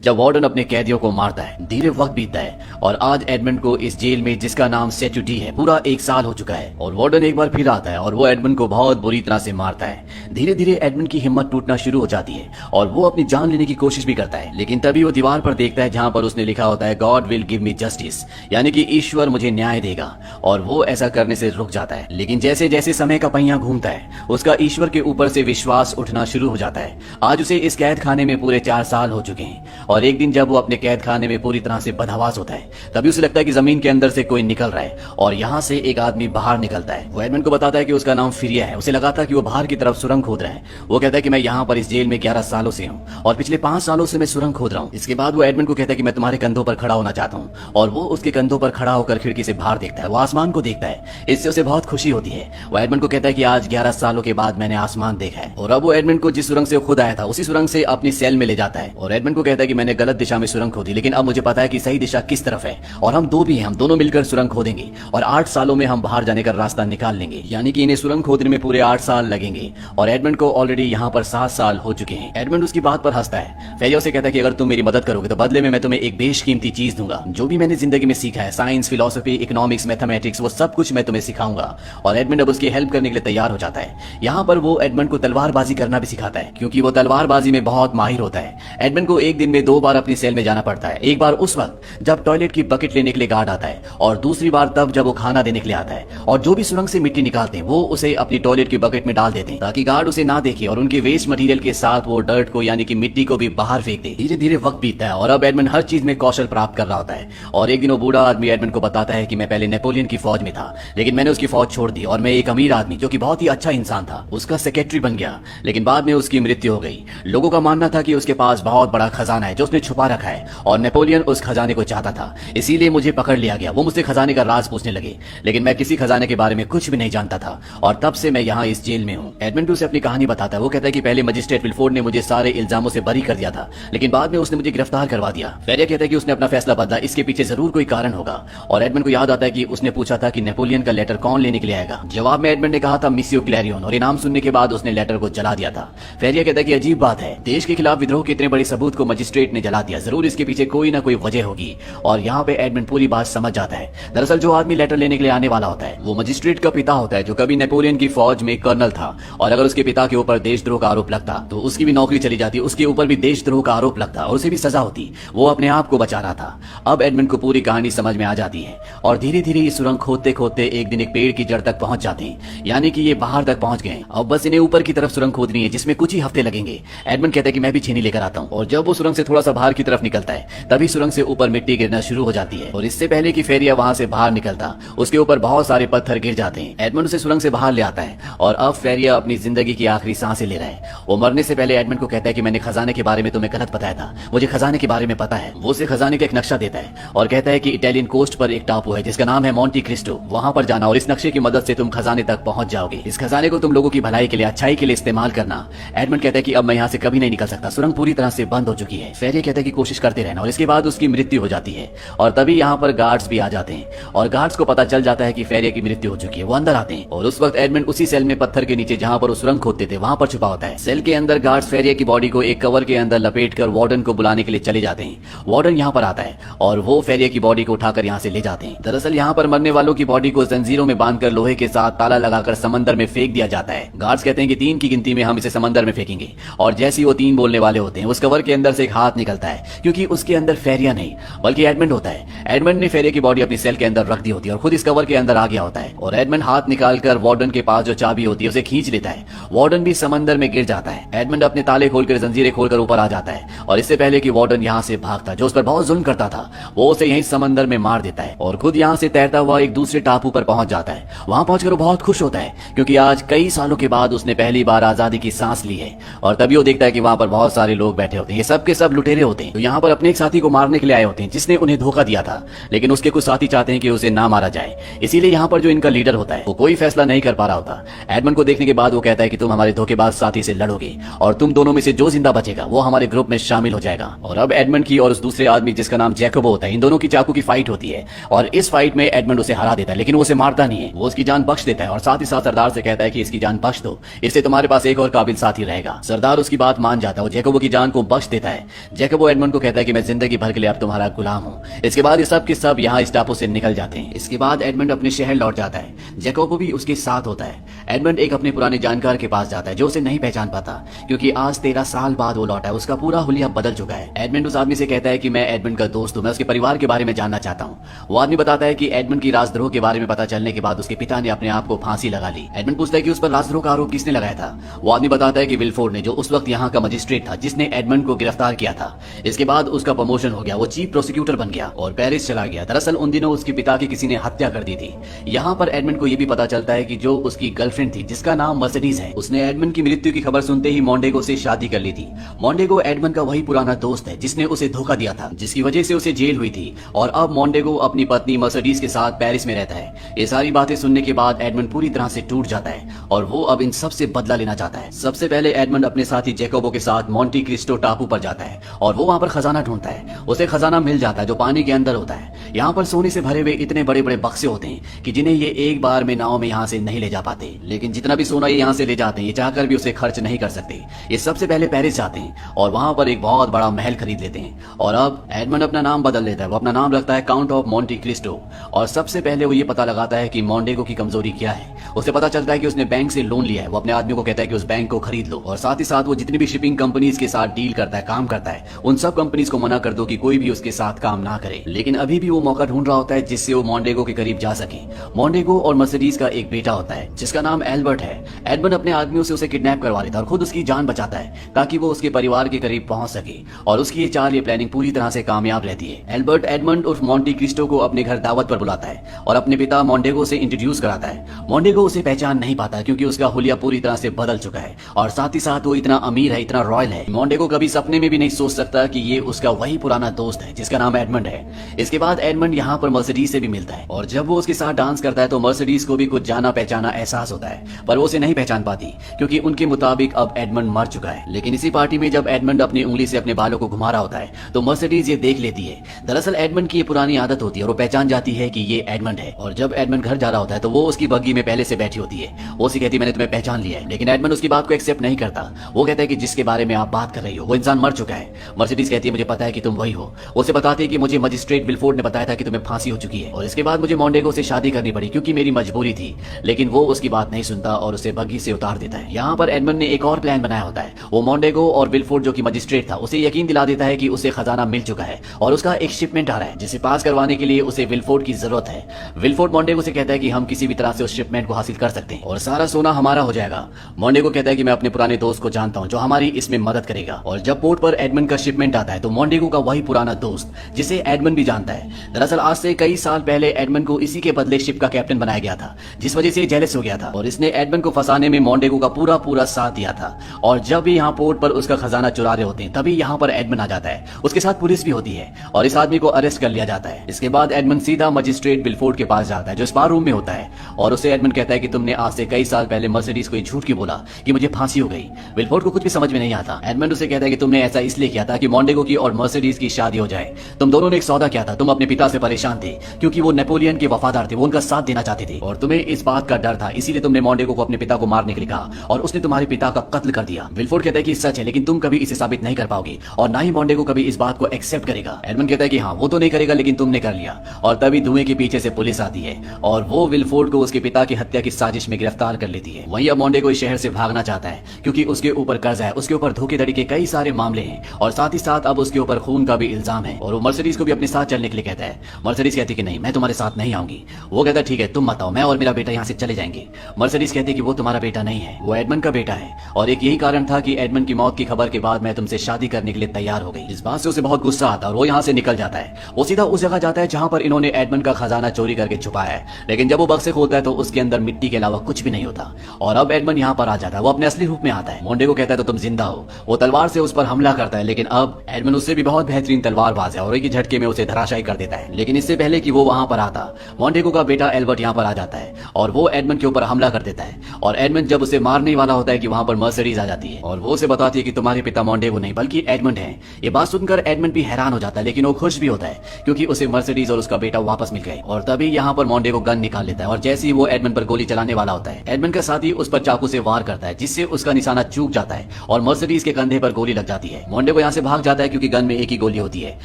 जब वार्डन अपने कैदियों को मारता है। धीरे वक्त बीतता है और आज एडमंड को इस जेल में, जिसका नाम सेचुटी है, पूरा 1 साल हो चुका है। और वार्डन एक बार फिर आता है और वो एडमंड को बहुत बुरी तरह से मारता है। धीरे धीरे एडमंड की हिम्मत टूटना शुरू हो जाती है और वो अपनी जान लेने की कोशिश भी करता है, लेकिन तभी वो दीवार पर देखता है जहां पर उसने लिखा होता है God will give me justice, यानी कि ईश्वर मुझे न्याय देगा। और वो ऐसा करने से रुक जाता है, लेकिन जैसे जैसे समय का पहिया घूमता है उसका ईश्वर के ऊपर से विश्वास उठना शुरू हो जाता है। आज उसे इस कैद खाने में पूरे 4 साल हो चुके हैं और एक दिन जब वो अपने कैद खाने में पूरी तरह से बदहवास होता है, तभी उसे लगता है कि जमीन के अंदर से कोई निकल रहा है और यहाँ से एक आदमी बाहर निकलता है। वो एडमंड को बताता है कि उसका नाम फिरिया है। उसे लगा था कि वो बाहर की तरफ सुरंग खोद रहा है। वो कहता है कि मैं यहाँ पर इस जेल में 11 सालों से हूँ और पिछले 5 सालों से मैं सुरंग खोद रहा हूँ। इसके बाद वो एडमंड को कहता है कि मैं तुम्हारे कंधों पर खड़ा होना चाहता हूँ, और वो उसके कंधों पर खड़ा होकर खिड़की से बाहर देखता है। वो आसमान को देखता है, इससे उसे बहुत खुशी होती है। वो एडमंड को कहता है कि आज 11 सालों के बाद मैंने आसमान देखा है। और अब वो एडमंड को जिस सुरंग से खुद आया था उसी सुरंग से अपनी सेल में ले जाता है और एडमंड को कहता है कि मैंने गलत दिशा में सुरंग खोदी, लेकिन अब मुझे पता है कि सही दिशा किस तरफ है और हम दो भी हैं, हम दोनों मिलकर सुरंग खोदेंगे और 8 सालों में हम बाहर जाने का रास्ता निकाल लेंगे। यानी कि इन्हें सुरंग खोदने में पूरे 8 साल लगेंगे और एडमंड को ऑलरेडी यहाँ पर 7 साल हो चुके हैं। एडमंड उसकी बात पर हंसता है। फेरिया से कहता है कि अगर तुम मेरी मदद करोगे तो बदले में मैं तुम्हें एक बेशकीमती चीज दूंगा। जो भी मैंने जिंदगी में सीखा है, साइंस, फिलोसफी, इकोनॉमिक्स, मैथमेटिक्स, वो सब कुछ मैं तुम्हें सिखाऊंगा। और एडमंड अब उसकी हेल्प करने के लिए तैयार हो जाता है। यहाँ पर वो एडमंड को तलवारबाजी करना भी सिखाता है, क्योंकि वो तलवारबाजी में बहुत माहिर होता है। एडमंड को एक दिन में 2 बार अपनी सेल में जाना पड़ता है। एक बार उस वक्त जब टॉयलेट की बकेट लेने के लिए गार्ड आता है और दूसरी बार तब जब वो खाना देने के लिए आता है। और जो भी सुरंग से मिट्टी निकालते हैं वो उसे अपनी टॉयलेट की बकेट में डाल देते हैं ताकि गार्ड उसे ना देखे और उनके वेस्ट मटेरियल के साथ वो डर्ट को, यानी कि मिट्टी को भी बाहर फेंक दे। धीरे धीरे वक्त बीतता है और अब एडमंड हर चीज में कौशल प्राप्त कर रहा होता है। और एक दिन वो बूढ़ा आदमी एडमंड को बताता है कि मैं पहले नेपोलियन की फौज में था, लेकिन मैंने उसकी फौज छोड़ दी और मैं एक अमीर आदमी, जो कि बहुत ही अच्छा इंसान था, उसका सेक्रेटरी बन गया। लेकिन बाद में उसकी मृत्यु हो गई। लोगों का मानना था कि उसके पास बहुत बड़ा खजाना है जो उसने छुपा रखा है और नेपोलियन उस खजाने को चाहता था, इसीलिए मुझे पकड़ लिया गया। वो मुझसे खजाने का राज पूछने लगे, लेकिन मैं किसी खजाने के बारे में कुछ भी नहीं जानता था और तब से मैं यहाँ इस जेल में हूँ। एडमंड उसे अपनी कहानी बताता है। वो कहता है कि पहले मजिस्ट्रेट विलफोर्ड ने मुझे सारे इल्जामों से बरी कर दिया था, लेकिन बाद में उसने मुझे गिरफ्तार करवा दिया। फेरिया कहता है कि उसने अपना फैसला बदला, इसके पीछे जरूर कोई कारण होगा। और एडमंड को याद आता है कि उसने पूछा था कि नेपोलियन का लेटर कौन लेने के लिए आएगा। जवाब में एडमंड ने कहा था मिसियो क्लैरियन, और इनाम सुनने के बाद उसने लेटर को जला दिया था। फेरिया कहता है कि अजीब बात है, देश के खिलाफ विद्रोह के इतने बड़े सबूत को मजिस्ट्रेट ने जला दिया, जरूर इसके पीछे कोई ना कोई वजह होगी। और यहाँ पे एडमंड पूरी बात समझ जाता है। दरअसल जो आदमी लेटर लेने के लिए आने वाला होता है वो मजिस्ट्रेट का पिता होता है, जो कभी नेपोलियन की फौज में कर्नल था। और अगर उसके पिता के ऊपर देशद्रोह का आरोप लगता तो उसकी भी नौकरी चली जाती, उसके ऊपर भी देशद्रोह का आरोप लगता और उसे भी सजा होती। वो अपने आप को बचा रहा था। अब एडमंड को पूरी कहानी समझ में आ जाती है और धीरे धीरे ये सुरंग खोदते खोदते एक दिन एक पेड़ की जड़ तक पहुंच जाते हैं, यानी कि ये बाहर तक पहुंच गए। अब बस इन्हें ऊपर की तरफ सुरंग खोदनी है, जिसमें कुछ ही हफ्ते लगेंगे। एडमंड कहता है कि मैं भी छीनी लेकर आता हूँ। और जब वो सुरंग से थोड़ा सा बाहर की तरफ निकलता है तभी सुरंग से ऊपर मिट्टी गिरना शुरू हो जाती है। और इससे पहले कि फेरिया वहां से बाहर निकलता उसके ऊपर बहुत सारे पत्थर गिर जाते हैं। एडमंड उसे सुरंग से बाहर ले आता है और अब फेरिया अपनी जिंदगी की आखिरी सांसें ले रहा है। वो मरने से पहले एडमंड को कहता है कि मैंने खजाने के बारे में तुम्हें गलत बताया था, मुझे खजाने के बारे में पता है। वो उसे खजाने का एक नक्शा देता है और कहता है कि इटालियन कोस्ट पर एक टापू है जिसका नाम है मोंटी क्रिस्टो, वहां पर जाना और इस नक्शे की मदद से तुम खजाने तक पहुंच जाओगे। इस खजाने को तुम लोगों की भलाई के लिए, अच्छाई के लिए इस्तेमाल करना। एडमंड कहता है कि अब मैं यहाँ से कभी नहीं निकल सकता, सुरंग पूरी तरह से बंद हो चुकी है। फेरिया कहता है कि कोशिश करते रहना। और इसके बाद उसकी मृत्यु हो जाती है और तभी यहाँ पर गार्ड्स भी आ जाते हैं और गार्ड्स को पता चल जाता है कि फेरिया की मृत्यु हो चुकी है। वो अंदर आते हैं और उस वक्त एडमंड उसी सेल में पत्थर के नीचे जहाँ पर वो सुरंग खोदते थे वहां पर छुपा होता है। सेल के अंदर गार्ड्स फेरिया की बॉडी को एक कवर के अंदर लपेट कर वार्डन को बुलाने के लिए चले जाते हैं। वार्डन यहाँ पर आता है और वो फेरिया की बॉडी को उठाकर यहाँ से ले जाते हैं। दरअसल यहाँ पर मरने वालों की बॉडी को जंजीरों में बांधकर लोहे के साथ ताला लगाकर समंदर में फेंक दिया जाता है। गार्ड्स कहते हैं कि 3 की गिनती में हम इसे समंदर में फेंकेंगे। और जैसे ही वो 3 बोलने वाले होते हैं उस कवर के अंदर से एक हाथ निकलता है, क्योंकि उसके अंदर फेरिया नहीं बल्कि एडमंड होता है। एडमंड ने फेरिया की बॉडी अपनी सेल के अंदर रख दी होती है और खुद इस कवर के अंदर आ गया होता है। और एडमंड हाथ निकालकर वार्डन के पास जो चाबी होती है उसे खींच लेता है। वार्डन भी समंदर में गिर जाता है। एडमंड अपने ताले खोलकर जंजीरें खोलकर ऊपर आ जाता है और इससे पहले कि वार्डन यहाँ से भागता, जो उस पर बहुत जुल्म करता था, वो उसे यहीं समंदर में मार देता है और खुद यहाँ से तैरता हुआ एक दूसरे टापू पर पहुंच जाता है। वहां पहुंचकर वो बहुत खुश होता है क्योंकि आज कई सालों के बाद उसने पहली बार आजादी की सांस ली है। और तभी वो देखता है कि वहां पर बहुत सारे लोग बैठे होते हैं, ये सब के सब लुटेरे होते हैं, तो यहाँ पर अपने एक साथी को मारने के लिए आए होते हैं जिसने उन्हें धोखा दिया था। लेकिन उसके कुछ साथी चाहते हैं कि उसे ना मारा जाए, इसीलिए यहाँ पर जो इनका लीडर होता है वो कोई फैसला नहीं कर पा रहा होता। एडमंड को देखने के बाद वो कहता है कि तुम हमारे धोखेबाज साथी से लड़ोगे और तुम दोनों में से जो जिंदा बचेगा वो हमारे ग्रुप में शामिल हो जाएगा। और अब एडमंड की और उस दूसरे आदमी जिसका नाम जैकोबो होता है, इन दोनों की चाकू की फाइट होती है और इस फाइट में एडमंड उसे हरा देता है, लेकिन वो उसे मारता नहीं है, वो उसकी जान बख्श देता है और साथ ही साथ सरदार से कहता है कि इसकी जान बख्श दो, इससे तुम्हारे पास एक और काबिल साथी रहेगा। सरदार उसकी बात मान जाता है और जैकोबो की जान को बख्श देता है। जैकब वो एडमंड को कहता है कि मैं जिंदगी भर के लिए अब तुम्हारा गुलाम हूँ। इसके बाद ये सब के सब यहाँ इस टापू से निकल जाते हैं। इसके बाद एडमंड अपने शहर लौट जाता है। जैकब भी उसके साथ होता है। एडमंड एक अपने पुराने जानकार के पास जाता है जो उसे नहीं पहचान पाता, क्योंकि आज 13 साल बाद वो लौटा है। उसका पूरा हुलिया बदल चुका है। एडमंड उस आदमी से कहता है कि मैं एडमंड का दोस्त हूँ, मैं उसके परिवार के बारे में जानना चाहता हूँ। वो आदमी बताता है कि एडमंड की राजद्रोह के बारे में पता चलने के बाद उसके पिता ने अपने आप को फांसी लगा ली। एडमंड पूछता है कि उस पर राजद्रोह का आरोप किसने लगाया था। वो आदमी बताता है कि विलफोर्ड ने, जो उस वक्त यहाँ का मजिस्ट्रेट था जिसने एडमंड को गिरफ्तार किया था। इसके बाद उसका प्रमोशन हो गया, वो चीफ प्रोसिक्यूटर बन गया और पेरिस चला गया। दरअसल उन दिनों उसके पिता की किसी ने हत्या कर दी थी। यहाँ पर एडमंड को यह भी पता चलता है कि जो उसकी गर्लफ्रेंड थी जिसका नाम मर्सिडीज है, उसने एडमंड की मृत्यु की खबर सुनते ही मोंडेगो से शादी कर ली थी। मोंडेगो एडमंड का वही पुराना दोस्त है जिसने उसे धोखा दिया था, जिसकी वजह से उसे जेल हुई थी। और अब मोंडेगो अपनी पत्नी मर्सिडीज के साथ पेरिस में रहता है। ये सारी बातें सुनने के बाद एडमंड पूरी तरह से टूट जाता है और वो अब इन सब से बदला लेना चाहता है। सबसे पहले एडमंड अपने साथी जैकोबो के साथ मोंटी क्रिस्टो टापू पर जाता है और वो वहां पर खजाना ढूंढता है। उसे खजाना मिल जाता है जो पानी के अंदर होता है। यहाँ पर सोने से भरे हुए इतने बड़े बड़े बक्से होते हैं कि जिन्हें ये एक बार में नाव में यहाँ से नहीं ले जा पाते। लेकिन जितना भी सोना ये यहाँ से ले जाते हैं, ये चाहकर भी उसे खर्च नहीं कर सकते। ये सबसे पहले पेरिस जाते हैं और वहां पर एक बहुत बड़ा महल खरीद लेते हैं। और अब एडमंड अपना नाम बदल लेता है। वो अपना नाम रखता है काउंट ऑफ मोंटी क्रिस्टो। और सबसे पहले वो ये पता लगाता है कि मोंडेगो की कमजोरी क्या है। उसे पता चलता है कि उसने बैंक से लोन लिया है। वो अपने आदमी को कहता है कि उस बैंक को खरीद लो और साथ ही साथ वो जितनी भी शिपिंग कंपनीज के साथ डील करता है, काम करता है, उन सब कंपनीज को मना कर दो कि कोई भी उसके साथ काम ना करे। लेकिन अभी भी वो मौका ढूंढ रहा होता है जिससे वो मोंडेगो के करीब जा सके। मोंडेगो और मर्सिडीज का एक बेटा होता है जिसका नाम एल्बर्ट है। एडमंड अपने आदमियों से उसे किडनैप करवा लेता है और खुद उसकी जान बचाता है ताकि वो उसके परिवार के करीब पहुंच सके। और उसकी ये चाल, ये प्लानिंग पूरी तरह से कामयाब रहती है। एल्बर्ट एडमंड उर्फ मोंटी क्रिस्टो को अपने घर दावत पर बुलाता है और अपने पिता मोंडेगो से इंट्रोड्यूस कराता है। मोंडेगो उसे पहचान नहीं पाता क्योंकि उसका हुलिया पूरी तरह से बदल चुका है और साथ ही साथ वो इतना अमीर है, इतना रॉयल है। मोंडेगो कभी सपने में भी नहीं सोच सकता कि ये उसका वही पुराना दोस्त है जिसका नाम एडमंड है। इसके बाद एडमंड यहाँ पर मर्सिडीज से भी मिलता है और जब वो उसके साथ डांस करता है तो मर्सिडीज को भी कुछ जाना पहचाना एहसास होता है, पर वो उसे नहीं पहचान पाती क्योंकि उनके मुताबिक अब एडमंड मर चुका है। लेकिन इसी पार्टी में जब एडमंड अपनी उंगली से अपने बालों को घुमा रहा होता है तो मर्सिडीज ये देख लेती है। दरअसल एडमंड की ये पुरानी आदत होती है और वो पहचान जाती है कि ये एडमंड है। और जब एडमंड घर जा रहा होता है तो वो उसकी बग्गी में पहले से बैठी होती है। वो उसे कहती है मैंने तुम्हें पहचान लिया है। लेकिन एडमंड उसकी बात को एक्सेप्ट नहीं करता। वो कहता है कि जिसके बारे में आप बात कर रही हो वो इंसान मर चुका है। मर्सिडीज कहती है मुझे पता है कि तुम वही हो। वो उसे बताती है कि मुझे मजिस्ट्रेट विलफोर्ड ने बताया था कि तुम्हें फांसी हो चुकी है और इसके बाद मुझे मोंडेगो से शादी करनी पड़ी क्योंकि मेरी मजबूरी थी। लेकिन वो उसकी बात नहीं सुनता और उसे बग्गी से उतार देता है। यहाँ पर एडमंड ने एक और प्लान बनाया होता है। वो मोंडेगो और विलफोर्ड जो कि मजिस्ट्रेट था उसे यकीन दिला देता है कि उसे खजाना मिल चुका है और उसका एक शिपमेंट आ रहा है जिसे पास करवाने के लिए उसे विलफोर्ड की जरूरत है। विलफोर्ड मोंडेगो से कहता है कि हम किसी भी तरह से उस शिपमेंट को हासिल कर सकते हैं और सारा सोना हमारा हो जाएगा। मोंडेगो कहता है कि मैं अपने पुराने दोस्त को जानता हूँ जो हमारी इसमें मदद करेगा। और जब पोर्ट पर एडमंड का शिपमेंट आता है तो मोंडेगो का वही पुराना दोस्त जिसे एडमंड भी जानता है। दरअसल आज से कई साल पहले एडमंड को इसी के बदले शिप का कैप्टन बनाया गया था, जिस वजह से जेलस हो गया था और इसने एडमंड को फंसाने में मोंडेगो का पूरा पूरा साथ दिया था। और जब भी यहाँ पोर्ट पर उसका खजाना चुरा रहे होते हैं तभी यहाँ पर एडमंड आ जाता है। उसके साथ पुलिस भी होती है और इस आदमी को अरेस्ट कर लिया जाता है। इसके बाद एडमंड सीधा मजिस्ट्रेट विलफोर्ड के पास जाता है जो स्पा रूम में होता है और उसे एडमंड कहता है कि तुमने आज से कई साल पहले मर्सिडीज को झूठ क्यों बोला कि मुझे फांसी हो गई। विलफोर्ड को कुछ भी समझ में नहीं आता। एडमंड उसे कहता है कि तुमने ऐसा इसलिए किया था कि मोंडेगो की और मर्सिडीज की शादी हो जाए। तुम दोनों ने एक सौदा किया था। तुम अपने पिता से परेशान थे क्योंकि वो नेपोलियन के वफादार थे, वो उनका साथ देना चाहते थे और तुम्हें इस बात का डर था, इसीलिए तुमने मोंडेगो को अपने पिता को मारने के लिए कहा और उसने तुम्हारे पिता का कत्ल कर दिया। विलफोर्ड कहता है कि सच है लेकिन तुम कभी इसे साबित नहीं कर पाओगे और ना ही मोंडेगो कभी इस बात को एक्सेप्ट करेगा। एडमंड कहता है कि हाँ वो तो नहीं करेगा लेकिन तुमने कर लिया। और तभी धुएं के पीछे से पुलिस आती है और वो विलफोर्ड को उसके पिता की हत्या की साजिश में गिरफ्तार कर लेती है। वहीं अब मोंडेगो इस शहर से भागना चाहता है क्योंकि उसके ऊपर कर्जा है, उसके ऊपर धोखेधड़ी के कई सारे मामले हैं और साथ ही साथ अब उसके ऊपर खून का भी इल्जाम है। और वो मर्सिडीज को भी अपने साथ चलने के लिए कहता है। मर्सिडीज कहती है कि नहीं मैं तुम्हारे साथ नहीं आऊंगी। वो कहता है ठीक है तुम मत आओ, मैं और मेरा बेटा यहाँ से चले जाएंगे। मर्सिडीज कहती है कि वो तुम्हारा बेटा नहीं है, वो एडमंड का बेटा है और एक यही कारण था कि एडमंड की मौत की खबर के बाद मैं तुमसे शादी करने के लिए तैयार हो गई। इस बात से उसे बहुत गुस्सा आता है और वो यहाँ से निकल जाता है। वो सीधा उस जगह जाता है जहाँ पर इन्होंने एडमंड का खजाना चोरी करके छुपाया है। लेकिन जब वो बक्से खोलता है तो उसके अंदर मिट्टी के अलावा कुछ भी नहीं होता और अब एडमंड यहाँ पर आ जाता है। वो अपने असली रूप में आता है। मोंडेगो कहता है तो तुम जिंदा हो। वो तलवार से उस पर हमला करता है लेकिन अब एडमंड उससे भी बहुत बेहतरीन तलवारबाज है और एक ही झटके में उसे धराशायी कर देता है। देता है। लेकिन इससे पहले कि वो वहां पर आता, मॉन्टेगो का बेटा एल्बर्ट यहाँ पर आ जाता है और वो एडमंड के ऊपर हमला कर देता है। और एडमंड जब उसे मारने वाला होता है कि वहां पर मर्सिडीज आ जाती है और वो उसे बताती है कि तुम्हारे पिता मॉन्टेगो नहीं बल्कि एडमंड है। ये बात सुनकर एडमंड भी हैरान हो जाता है, लेकिन वो खुश भी होता है क्योंकि उसे मर्सिडीज और उसका बेटा वापस मिल गए। और तभी यहाँ पर मॉन्टेगो गन निकाल लेता है और जैसे ही वो एडमंड पर गोली चलाने वाला होता है, एडमंड का साथी उस पर चाकू से वार करता है जिससे उसका निशाना चूक जाता है और मर्सिडीज के कंधे पर गोली लग जाती है। मॉन्टेगो यहाँ से भाग जाता है क्योंकि गन में एक ही गोली होती है।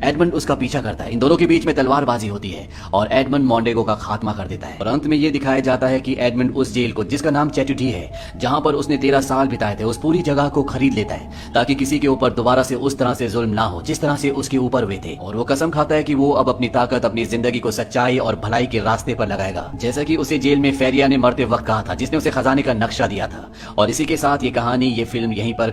एडमंड उसका पीछा करता है, इन दोनों के बीच में तलवारबाजी होती है और एडमंड मॉन्टेगो का खात्मा कर देता है। और अंत में ये दिखाया जाता है कि एडमंड उस जेल को, जिसका नाम चैटुडी है, जहां पर उसने 13 साल बिताए थे, उस पूरी जगह को खरीद लेता है ताकि किसी के ऊपर दोबारा से उस तरह से जुल्म ना हो जिस तरह से उसके ऊपर हुए थे। और वो कसम खाता है कि वो अब अपनी ताकत अपनी जिंदगी को सच्चाई और भलाई के रास्ते पर लगाएगा, जैसा कि उसे जेल में फेरिया ने मरते वक्त कहा था, जिसने उसे खजाने का नक्शा दिया था। और इसी के साथ ये कहानी, ये फिल्म यहीं पर